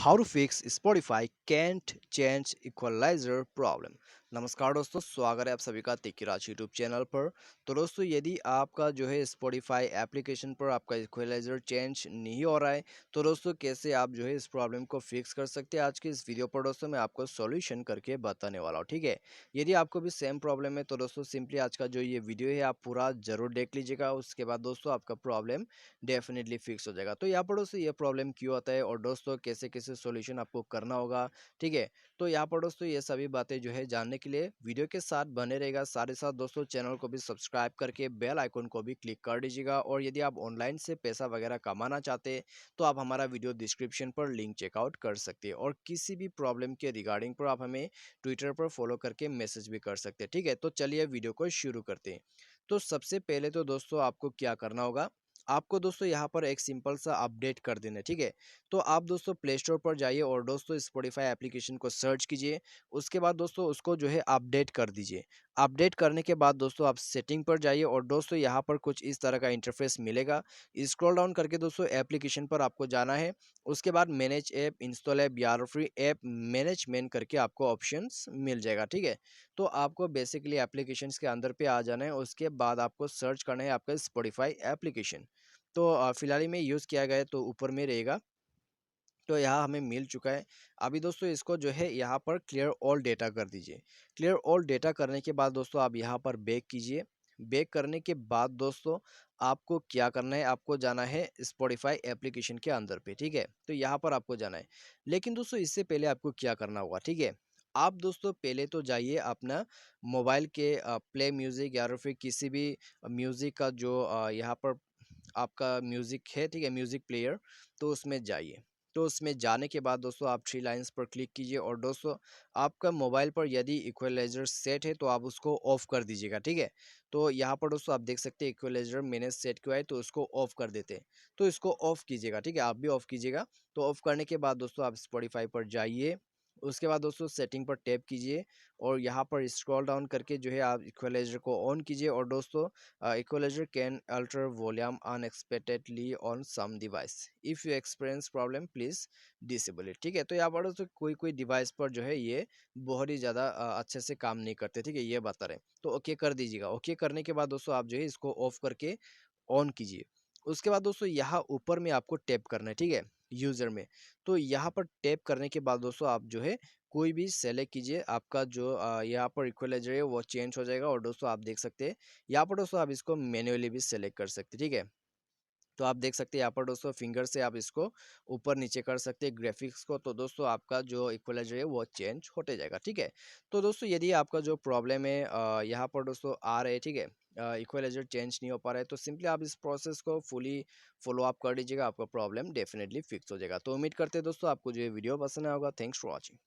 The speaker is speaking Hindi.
How to fix Spotify can't change equaliser problem. नमस्कार दोस्तों, स्वागत है आप सभी का तिकिराज यूट्यूब चैनल पर। तो दोस्तों, यदि आपका जो है स्पॉटिफाई एप्लीकेशन पर आपका इक्वलाइजर चेंज नहीं हो रहा है, तो दोस्तों कैसे आप जो है इस प्रॉब्लम को फिक्स कर सकते हैं, आज के इस वीडियो पर दोस्तों मैं आपको सॉल्यूशन करके बताने वाला हूँ। ठीक है, यदि आपको भी सेम प्रॉब्लम है तो दोस्तों सिंपली आज का जो ये वीडियो है आप पूरा जरूर देख लीजिएगा। उसके बाद दोस्तों आपका प्रॉब्लम डेफिनेटली फिक्स हो जाएगा। तो यहाँ पर दोस्तों ये प्रॉब्लम क्यों आता है और दोस्तों कैसे कैसे सॉल्यूशन आपको करना होगा, ठीक है। तो यहाँ पर दोस्तों ये सभी बातें जो है जानने के लिए वीडियो के साथ बने रहेगा। साथ ही साथ दोस्तों चैनल को भी सब्सक्राइब करके बेल आइकन को भी क्लिक कर दीजिएगा। और यदि आप ऑनलाइन से पैसा वगैरह कमाना चाहते हैं तो आप हमारा वीडियो डिस्क्रिप्शन पर लिंक चेकआउट कर सकते हैं। और किसी भी प्रॉब्लम के रिगार्डिंग पर आप हमें ट्विटर पर फॉलो करके मैसेज भी कर सकते हैं। ठीक है, तो चलिए वीडियो को शुरू करते हैं। तो सबसे पहले तो दोस्तों आपको क्या करना होगा, आपको दोस्तों यहाँ पर एक सिंपल सा अपडेट कर देना है। ठीक है, तो आप दोस्तों प्ले स्टोर पर जाइए और दोस्तों स्पॉटिफाई एप्लीकेशन को सर्च कीजिए। उसके बाद दोस्तों उसको जो है अपडेट कर दीजिए। अपडेट करने के बाद दोस्तों आप सेटिंग पर जाइए और दोस्तों यहाँ पर कुछ इस तरह का इंटरफेस मिलेगा। स्क्रॉल डाउन करके दोस्तों एप्लीकेशन पर आपको जाना है। उसके बाद मैनेज ऐप, इंस्टॉल ऐप या फ्री ऐप मैनेजमेंट करके आपको ऑप्शंस मिल जाएगा। ठीक है, तो आपको बेसिकली एप्लीकेशंस के अंदर पे आ जाना है। उसके बाद आपको सर्च करना है आपका स्पॉटिफाई एप्लीकेशन। तो फिलहाल ही में यूज़ किया गया है तो ऊपर में रहेगा। तो यहाँ हमें मिल चुका है। अभी दोस्तों इसको जो है यहाँ पर क्लियर ऑल डेटा कर दीजिए। क्लियर ऑल डेटा करने के बाद दोस्तों आप यहाँ पर बैक कीजिए। बैक करने के बाद दोस्तों आपको क्या करना है, आपको जाना है स्पॉटिफाई एप्लीकेशन के अंदर पे। ठीक है, तो यहाँ पर आपको जाना है। लेकिन दोस्तों इससे पहले आपको क्या करना होगा, ठीक है। आप दोस्तों पहले तो जाइए अपना मोबाइल के प्ले म्यूजिक या फिर किसी भी म्यूजिक का जो यहाँ पर आपका म्यूजिक है, ठीक है, म्यूजिक प्लेयर, तो उसमें जाइए। तो उसमें जाने के बाद दोस्तों आप थ्री लाइंस पर क्लिक कीजिए और दोस्तों आपका मोबाइल पर यदि इक्वलाइजर सेट है तो आप उसको ऑफ कर दीजिएगा। ठीक है, तो यहाँ पर दोस्तों आप देख सकते हैं इक्वलाइजर मैंने सेट किया है तो उसको ऑफ कर देते हैं। तो इसको ऑफ कीजिएगा, ठीक है, आप भी ऑफ कीजिएगा। तो ऑफ करने के बाद दोस्तों आप स्पॉटिफाई पर जाइए। उसके बाद दोस्तों सेटिंग पर टैप कीजिए और यहाँ पर स्क्रॉल डाउन करके जो है आप इक्वलाइजर को ऑन कीजिए। और दोस्तों equalizer can alter volume unexpectedly on some device. If you experience problem, please disable it. ठीक है, तो यहाँ पर तो कोई कोई डिवाइस पर जो है ये बहुत ही ज़्यादा अच्छे से काम नहीं करते। ठीक है, ये बता रहे हैं। तो ओके कर दीजिएगा। ओके करने के बाद दोस्तों आप जो है इसको ऑफ करके ऑन कीजिए। उसके बाद दोस्तों यहाँ ऊपर में आपको टैप करना है, ठीक है, यूज़र में। तो यहाँ पर टैप करने के बाद दोस्तों आप जो है कोई भी सेलेक्ट कीजिए। आपका जो यहाँ पर इक्वलाइजर है वो चेंज हो जाएगा। और दोस्तों आप देख सकते हैं यहाँ पर दोस्तों आप इसको मैन्युअली भी सेलेक्ट कर सकते हैं। ठीक है, तो आप देख सकते हैं यहाँ पर दोस्तों फिंगर से आप इसको ऊपर नीचे कर सकते हैं ग्राफिक्स को। तो दोस्तों आपका जो इक्वलाइजर है वो चेंज होते जाएगा। ठीक है, तो दोस्तों यदि आपका जो प्रॉब्लम है यहाँ पर दोस्तों आ रहे हैं, ठीक है, इक्वलाइजर चेंज नहीं हो पा रहा है, तो सिंपली आप इस प्रोसेस को फुली फॉलो अप कर लीजिएगा। आपका प्रॉब्लम डेफिनेटली फिक्स हो जाएगा। तो उम्मीद करते हैं दोस्तों आपको जो ये वीडियो पसंद आया होगा। Thanks for watching.